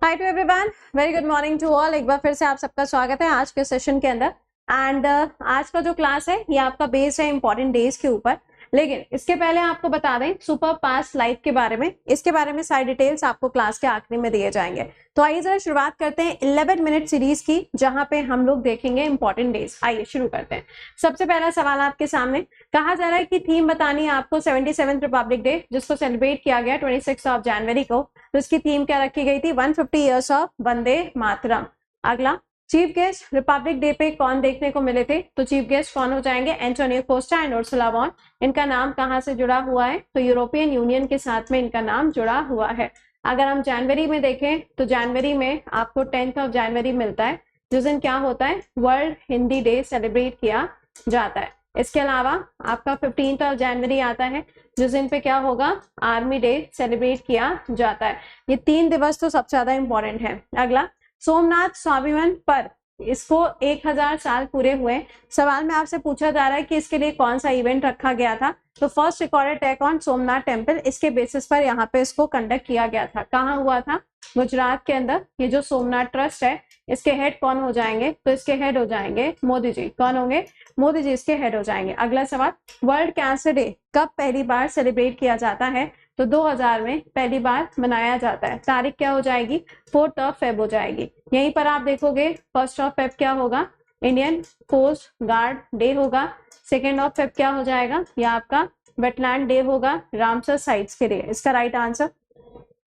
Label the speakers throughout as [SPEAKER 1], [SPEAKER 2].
[SPEAKER 1] Hi to everyone, very good morning to all. एक बार फिर से आप सबका स्वागत है आज के सेशन के अंदर। एंड आज का जो क्लास है ये आपका बेस्ड है इंपॉर्टेंट डेज के ऊपर, लेकिन इसके पहले आपको बता दें सुपर पास्ट लाइफ के बारे में। इसके बारे में सारी डिटेल्स आपको क्लास के आखिरी में दिए जाएंगे। तो आइए जरा शुरुआत करते हैं 11 मिनट सीरीज की, जहां पे हम लोग देखेंगे इंपॉर्टेंट डेज। आइए शुरू करते हैं। सबसे पहला सवाल आपके सामने कहा जा रहा है कि थीम बतानी है आपको 77th रिपब्लिक डे, जिसको सेलिब्रेट किया गया 26 ऑफ जनवरी को। तो इसकी थीम क्या रखी गई थी? 150 ईयर्स ऑफ वंदे मातरम। अगला, चीफ गेस्ट रिपब्लिक डे पे कौन देखने को मिले थे? तो चीफ गेस्ट कौन हो जाएंगे? Antonio Costa and Ursula von. इनका नाम कहाँ से जुड़ा हुआ है? तो यूरोपियन यूनियन के साथ में इनका नाम जुड़ा हुआ है। अगर हम जनवरी में देखें तो जनवरी में आपको 10th ऑफ जनवरी मिलता है, जिस दिन क्या होता है? वर्ल्ड हिंदी डे सेलिब्रेट किया जाता है। इसके अलावा आपका 15th ऑफ जनवरी आता है, जिस दिन पे क्या होगा? आर्मी डे सेलिब्रेट किया जाता है। ये 3 दिवस तो सबसे ज्यादा इंपॉर्टेंट है। अगला, सोमनाथ स्वाभिमान पर इसको 1000 साल पूरे हुए। सवाल में आपसे पूछा जा रहा है कि इसके लिए कौन सा इवेंट रखा गया था? तो first recorded attack on Somnath temple, इसके बेसिस पर यहाँ पे इसको कंडक्ट किया गया था। कहाँ हुआ था? गुजरात के अंदर। ये जो सोमनाथ ट्रस्ट है इसके हेड कौन हो जाएंगे? तो इसके हेड हो जाएंगे मोदी जी। कौन होंगे? मोदी जी इसके हेड हो जाएंगे। अगला सवाल, वर्ल्ड कैंसर डे कब पहली बार सेलिब्रेट किया जाता है? तो 2000 में पहली बार मनाया जाता है। तारीख क्या हो जाएगी? 4 फेब हो जाएगी। यहीं पर आप देखोगे 1 फेब क्या होगा? इंडियन कोस्ट गार्ड डे होगा। 2 फेब क्या हो जाएगा? यह आपका वेटलैंड डे होगा रामसर साइट्स के लिए। इसका राइट आंसर।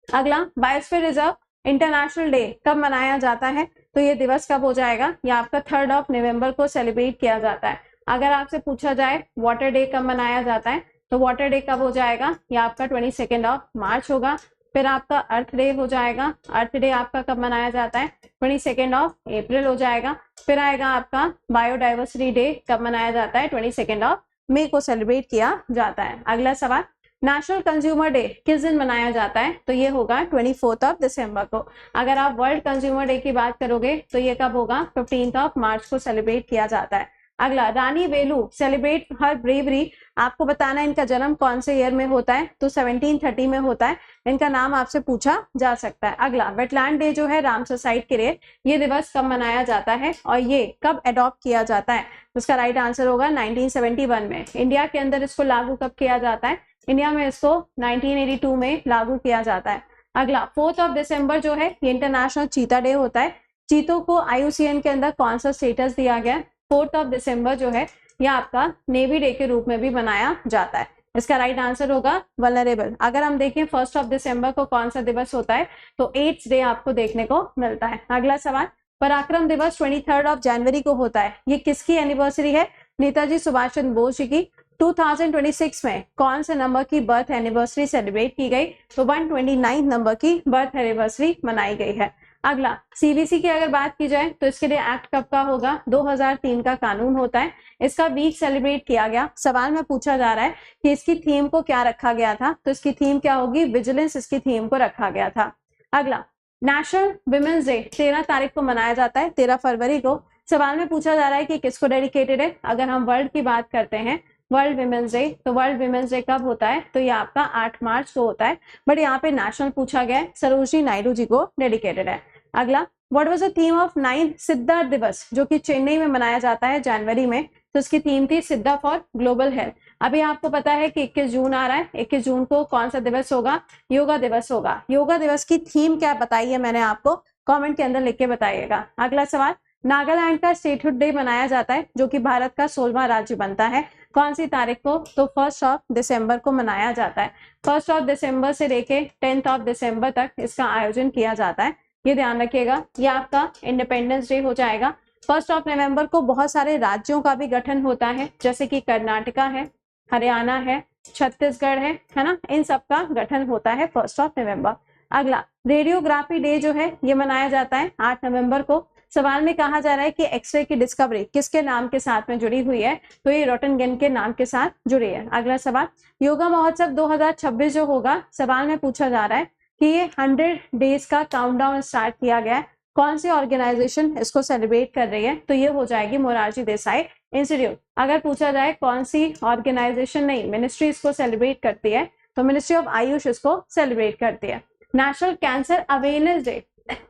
[SPEAKER 1] अगला, बायोस्फीयर रिजर्व इंटरनेशनल डे कब मनाया जाता है? तो ये दिवस कब हो जाएगा? यह आपका 3 नवंबर को सेलिब्रेट किया जाता है। अगर आपसे पूछा जाए वाटर डे कब मनाया जाता है, तो वाटर डे कब हो जाएगा? यह आपका 22 मार्च होगा। फिर आपका अर्थ डे हो जाएगा। अर्थ डे आपका कब मनाया जाता है? 22 अप्रैल हो जाएगा। फिर आएगा आपका बायोडाइवर्सिटी डे, कब मनाया जाता है? 22 मई को सेलिब्रेट किया जाता है। अगला सवाल, नेशनल कंज्यूमर डे किस दिन मनाया जाता है? तो ये होगा 24 दिसंबर को। अगर आप वर्ल्ड कंज्यूमर डे की बात करोगे तो ये कब होगा? 15 मार्च को सेलिब्रेट किया जाता है। अगला, रानी वेलू सेलिब्रेट हर ब्रेवरी, आपको बताना है इनका जन्म कौन से ईयर में होता है? तो 1730 में होता है। इनका नाम आपसे पूछा जा सकता है। अगला, वेटलैंड डे जो है रामसर साइट के लिए, ये दिवस कब मनाया जाता है और ये कब अडॉप्ट किया जाता है? तो उसका राइट आंसर होगा 1971 में। इंडिया के अंदर इसको लागू कब किया जाता है? इंडिया में इसको 1982 में लागू किया जाता है। अगला, 4 दिसंबर जो है ये इंटरनेशनल चीता डे होता है। चीतों को IUCN के अंदर कौन सा स्टेटस दिया गया है? 4 दिसंबर जो है यह आपका नेवी डे के रूप में भी मनाया जाता है। इसका राइट आंसर होगा वल्नरेबल। अगर हम देखें 1 दिसंबर को कौन सा दिवस होता है? तो 8th डे आपको देखने को मिलता है। अगला सवाल, पराक्रम दिवस 23 जनवरी को होता है। ये किसकी एनिवर्सरी है? नेताजी सुभाष चंद्र बोस जी की। 2026 में कौन से नंबर की बर्थ एनिवर्सरी सेलिब्रेट की गई? तो 129 नंबर की बर्थ एनिवर्सरी मनाई गई है। अगला, CBC की अगर बात की जाए तो इसके लिए एक्ट कब का होगा? 2003 का कानून होता है। इसका वीक सेलिब्रेट किया गया। सवाल में पूछा जा रहा है कि इसकी थीम को क्या रखा गया था? तो इसकी थीम क्या होगी? विजिलेंस इसकी थीम को रखा गया था। अगला, नेशनल विमेंस डे 13 तारीख को मनाया जाता है, 13 फरवरी को। सवाल में पूछा जा रहा है कि किसको डेडिकेटेड है? अगर हम वर्ल्ड की बात करते हैं वर्ल्ड विमेंस डे, तो वर्ल्ड विमेंस डे कब होता है? तो ये आपका 8 मार्च को होता है, बट यहाँ पे नेशनल पूछा गया है, सरोजिनी नायडू जी को डेडिकेटेड है। अगला, what was the theme of 9 सिद्धा दिवस, जो कि चेन्नई में मनाया जाता है जनवरी में? तो इसकी थीम थी सिद्धा फॉर ग्लोबल हेल्थ। अभी आपको पता है कि 21 जून आ रहा है। 21 जून को कौन सा दिवस होगा? योगा दिवस होगा। योगा दिवस की थीम क्या बताई है मैंने आपको? कमेंट के अंदर लिख के बताइएगा। अगला सवाल, नागालैंड का स्टेटहुड डे मनाया जाता है, जो कि भारत का 16वां राज्य बनता है। कौन सी तारीख को? तो 1 दिसंबर को मनाया जाता है। 1 दिसंबर से लेके 10 दिसंबर तक इसका आयोजन किया जाता है। ये ध्यान रखिएगा। ये आपका इंडिपेंडेंस डे हो जाएगा। 1 नवंबर को बहुत सारे राज्यों का भी गठन होता है, जैसे कि कर्नाटका है, हरियाणा है, छत्तीसगढ़ है ना, इन सब का गठन होता है 1 नवंबर। अगला, रेडियोग्राफी डे जो है ये मनाया जाता है 8 नवंबर को। सवाल में कहा जा रहा है कि एक्सरे की डिस्कवरी किसके नाम के साथ में जुड़ी हुई है? तो ये रोटनगन के नाम के साथ जुड़ी है। अगला सवाल, योगा महोत्सव 2026 जो होगा, सवाल में पूछा जा रहा है कि ये 100 डेज का काउंटडाउन स्टार्ट किया गया है। कौन सी ऑर्गेनाइजेशन इसको सेलिब्रेट कर रही है? तो ये हो जाएगी मोरारजी देसाई इंस्टीट्यूट। अगर पूछा जाए कौन सी ऑर्गेनाइजेशन नहीं, मिनिस्ट्री इसको सेलिब्रेट करती है, तो मिनिस्ट्री ऑफ आयुष इसको सेलिब्रेट करती है। नेशनल कैंसर अवेयरनेस डे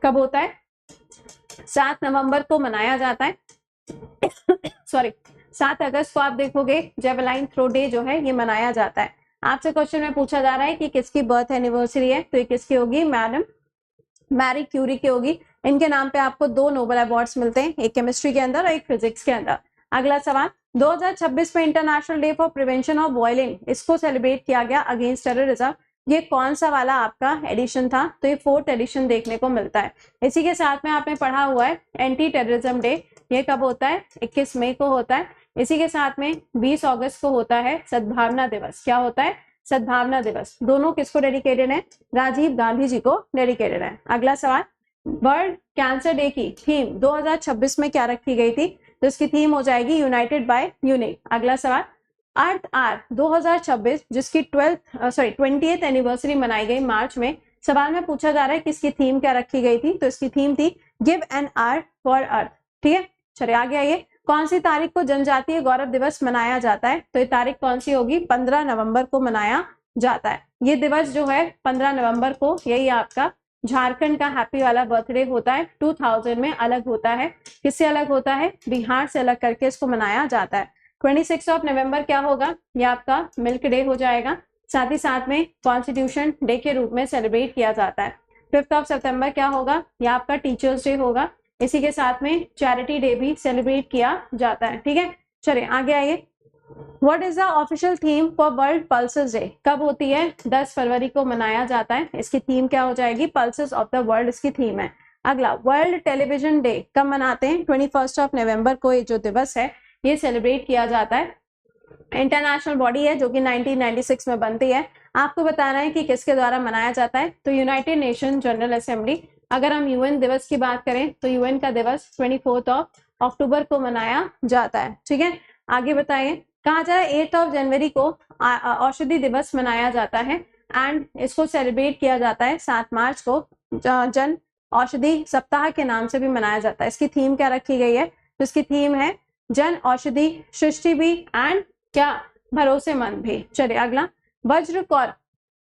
[SPEAKER 1] कब होता है? 7 नवंबर को मनाया जाता है। सॉरी, 7 अगस्त को आप देखोगे जेवलाइन थ्रो डे जो है ये मनाया जाता है। आपसे क्वेश्चन में पूछा जा रहा है कि किसकी बर्थ एनिवर्सरी है, तो ये किसकी होगी? मैडम मैरी क्यूरी की होगी। इनके नाम पे आपको 2 नोबेल अवार्ड्स मिलते हैं, एक केमिस्ट्री के अंदर और एक फिजिक्स के अंदर। अगला सवाल, 2026 में international day for prevention of violin, इसको सेलिब्रेट किया गया अगेंस्ट टेररिज्म। ये कौन सा वाला आपका एडिशन था? तो ये 4th एडिशन देखने को मिलता है। इसी के साथ में आपने पढ़ा हुआ है एंटी टेररिज्म डे, ये कब होता है? 21 मई को होता है। इसी के साथ में 20 अगस्त को होता है सद्भावना दिवस। क्या होता है? सद्भावना दिवस। दोनों किसको डेडिकेटेड है? राजीव गांधी जी को डेडिकेटेड है। अगला सवाल, वर्ल्ड कैंसर डे की थीम 2026 में क्या रखी गई थी? तो इसकी थीम हो जाएगी यूनाइटेड बाय यूनिक। अगला सवाल, अर्थ आर 2026 जिसकी 20th एनिवर्सरी मनाई गई मार्च में, सवाल में पूछा जा रहा है कि इसकी थीम क्या रखी गई थी? तो इसकी थीम थी give an hour for earth. ठीक है, चलिए आगे आइए। कौन सी तारीख को जनजातीय गौरव दिवस मनाया जाता है? तो ये तारीख कौन सी होगी? 15 नवंबर को मनाया जाता है। ये दिवस जो है 15 नवंबर को, यही आपका झारखंड का हैप्पी वाला बर्थडे होता है। 2000 में अलग होता है। किससे अलग होता है? बिहार से अलग करके इसको मनाया जाता है। 26 नवंबर क्या होगा? ये आपका मिल्क डे हो जाएगा। साथ ही साथ में कॉन्स्टिट्यूशन डे के रूप में सेलिब्रेट किया जाता है। 5 सितंबर क्या होगा? ये आपका टीचर्स डे होगा। इसी के साथ में चैरिटी डे भी सेलिब्रेट किया जाता है। ठीक है, चलिए आगे आइए। What is the official theme for world pulses day? कब होती है? 10 फरवरी को मनाया जाता है। इसकी थीम क्या हो जाएगी? पल्सेस ऑफ द वर्ल्ड इसकी थीम है। अगला, वर्ल्ड टेलीविजन डे कब मनाते हैं? 21 नवंबर को ये जो दिवस है ये सेलिब्रेट किया जाता है। इंटरनेशनल बॉडी है जो कि 1996 में बनती है। आपको बताना है कि किसके द्वारा मनाया जाता है। तो यूनाइटेड नेशन जनरल असेंबली। अगर हम यूएन दिवस की बात करें तो यूएन का दिवस 24 अक्टूबर को मनाया जाता है। ठीक है, आगे बताइए। कहा जाए 8 जनवरी को औषधि दिवस मनाया जाता है एंड इसको सेलिब्रेट किया जाता है 7 मार्च को जन औषधि सप्ताह के नाम से भी मनाया जाता है। इसकी थीम क्या रखी गई है? तो इसकी थीम है जन औषधि सृष्टि भी एंड क्या भरोसेमंद भी। चलिए अगला, वज्र कौर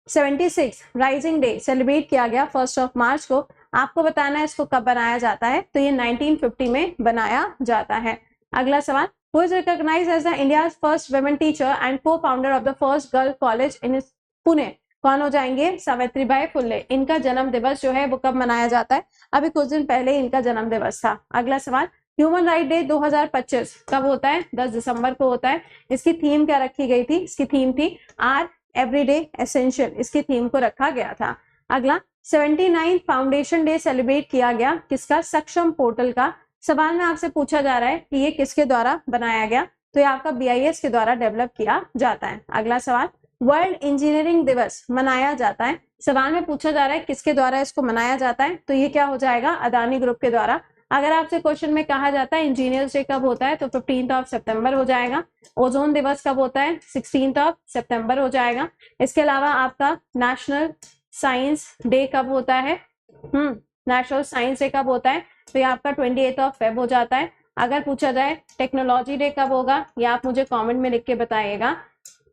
[SPEAKER 1] 76 राइजिंग डे सेलिब्रेट किया गया 1 मार्च को। आपको बताना है इसको कब बनाया जाता है। तो ये 1950 में बनाया जाता है। अगला सवाल, who is recognized as the India's first women teacher and co-founder of the first girl college in Pune? कौन हो जाएंगे? सावित्रीबाई फुले। इनका जन्म दिवस जो है वो कब मनाया जाता है? अभी कुछ दिन पहले इनका जन्म दिवस था। अगला सवाल, ह्यूमन राइट डे 2025 कब होता है? 10 दिसंबर को होता है। इसकी थीम क्या रखी गई थी? इसकी थीम थी आर एवरीडे एसेंशियल। इसकी थीम को रखा गया था। अगला, 79 फाउंडेशन डे सेलिब्रेट किया गया किसका? सक्षम पोर्टल का। सवाल में आपसे पूछा जा रहा है कि ये किसके द्वारा बनाया गया? तो ये आपका BIS के द्वारा डेवलप किया जाता है। अगला सवाल, वर्ल्ड इंजीनियरिंग दिवस मनाया जाता है। सवाल में पूछा जा रहा है किसके द्वारा इसको मनाया जाता है? तो ये क्या हो जाएगा? अदानी ग्रुप के द्वारा। अगर आपसे क्वेश्चन में कहा जाता है इंजीनियर्स डे कब होता है? तो 15 सितंबर हो जाएगा। ओजोन दिवस कब होता है? 16 सितंबर हो जाएगा। इसके अलावा आपका नेशनल साइंस डे कब होता है? नेशनल साइंस डे कब होता है? तो ये आपका 28 फेब हो जाता है। अगर पूछा जाए टेक्नोलॉजी डे कब होगा, ये आप मुझे कमेंट में लिख के बताइएगा।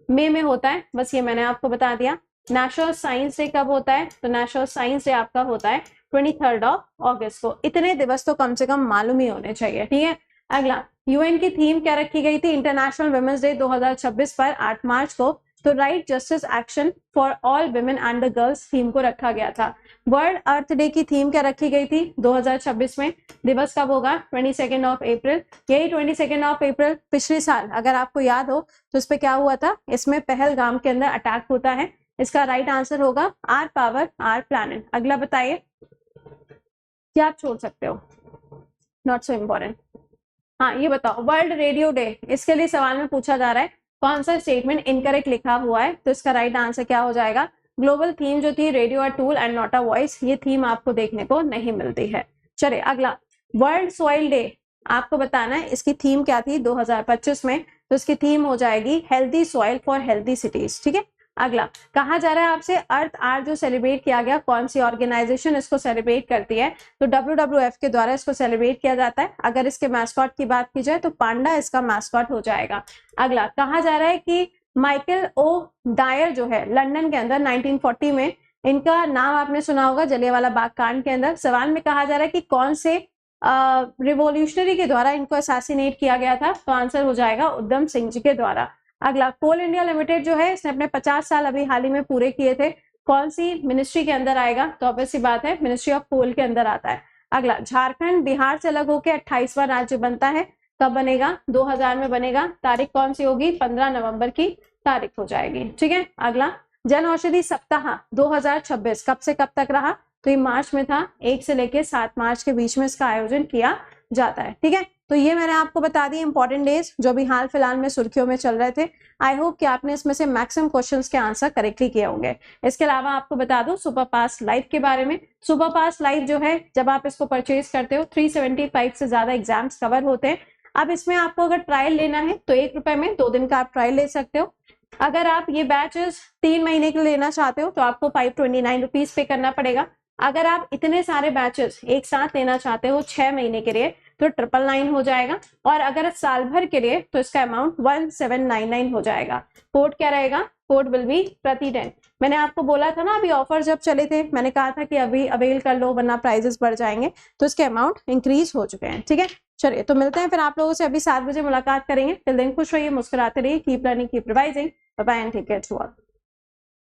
[SPEAKER 1] मई में होता है, बस ये मैंने आपको बता दिया। नेशनल साइंस डे कब होता है? तो नेशनल साइंस डे आपका होता है 23 अगस्त को। इतने दिवस तो कम से कम मालूम ही होने चाहिए। ठीक है, अगला, यूएन की थीम क्या रखी गई थी इंटरनेशनल वुमेन्स डे 2026 पर 8 मार्च को? तो right justice action for all women and the girls theme को रखा गया था। वर्ल्ड अर्थ डे की थीम क्या रखी गई थी 2026 में? दिवस कब होगा? 22 अप्रैल। यही 22 अप्रैल पिछले साल अगर आपको याद हो तो इस पे क्या हुआ था? इसमें पहलगाम के अंदर अटैक होता है। इसका राइट आंसर होगा आर पावर आर प्लैनेट। अगला बताइए, क्या आप छोड़ सकते हो? Not so important. हाँ, ये बताओ वर्ल्ड रेडियो डे, इसके लिए सवाल में पूछा जा रहा है कौन सा स्टेटमेंट इनकरेक्ट लिखा हुआ है? तो इसका राइट आंसर क्या हो जाएगा? ग्लोबल थीम जो थी radio a tool and not a voice, ये थीम आपको देखने को नहीं मिलती है। चलिए अगला, वर्ल्ड सॉइल डे आपको बताना है इसकी थीम क्या थी 2025 में? तो इसकी थीम हो जाएगी healthy soil for healthy cities. ठीक है, अगला, कहा जा रहा है आपसे अर्थ आर जो सेलिब्रेट किया गया कौन सी ऑर्गेनाइजेशन इसको सेलिब्रेट करती है? तो WWF के द्वारा इसको सेलिब्रेट किया जाता है। अगर इसके मैस्कॉट की बात की जाए तो पांडा इसका मैस्कॉट हो जाएगा। अगला, कहा जा रहा है कि माइकल ओ डायर जो है लंदन के अंदर 1940 में इनका नाम आपने सुना होगा जलियांवाला बाग कांड के अंदर। सवाल में कहा जा रहा है कि कौन से रिवॉल्यूशनरी के द्वारा इनको असैसिनेट किया गया था, तो आंसर हो जाएगा उधम सिंह जी के द्वारा। अगला, कोल इंडिया लिमिटेड जो है इसने अपने 50 साल अभी हाल ही में पूरे किए थे, कौन सी मिनिस्ट्री के अंदर आएगा, तो ऑब्वियस सी बात है मिनिस्ट्री ऑफ कोल के अंदर आता है। अगला, झारखंड बिहार से अलग होकर 28वां राज्य बनता है, कब बनेगा, 2000 में बनेगा, तारीख कौन सी होगी, 15 नवंबर की तारीख हो जाएगी। ठीक है। अगला, जन औषधि सप्ताह 2026 कब से कब तक रहा, तो ये मार्च में था, 1 से लेके 7 मार्च के बीच में इसका आयोजन किया जाता है। ठीक है। तो ये मैंने आपको बता दी इंपॉर्टेंट डेज जो भी हाल फिलहाल में सुर्खियों में चल रहे थे। आई होप कि आपने इसमें से मैक्सिमम क्वेश्चंस के आंसर करेक्टली किए होंगे। इसके अलावा आपको बता दूं सुपर पास लाइव के बारे में। सुपर पास लाइव जो है, जब आप इसको परचेज करते हो 375 से ज्यादा एग्जाम्स कवर होते हैं। अब इसमें आपको अगर ट्रायल लेना है तो 1 रुपए में 2 दिन का आप ट्रायल ले सकते हो। अगर आप ये बैचेस 3 महीने के लिए लेना चाहते हो तो आपको 529 रुपीज पे करना पड़ेगा। अगर आप इतने सारे बैचेस एक साथ लेना चाहते हो 6 महीने के लिए तो 999 हो जाएगा, और अगर साल भर के लिए तो इसका अमाउंट 1799 हो जाएगा। कोड क्या रहेगा, कोड विल बी प्रति 10। मैंने आपको बोला था ना अभी ऑफर जब चले थे, मैंने कहा था कि अभी अवेल कर लो वरना प्राइजेस बढ़ जाएंगे, तो इसके अमाउंट इंक्रीज हो चुके हैं। ठीक है। चलिए तो मिलते हैं फिर आप लोगों से अभी 7 बजे मुलाकात करेंगे। टिल देन खुश रहिए, मुस्कुराते रहिए, keep learning, keep revising, bye bye and take care to all.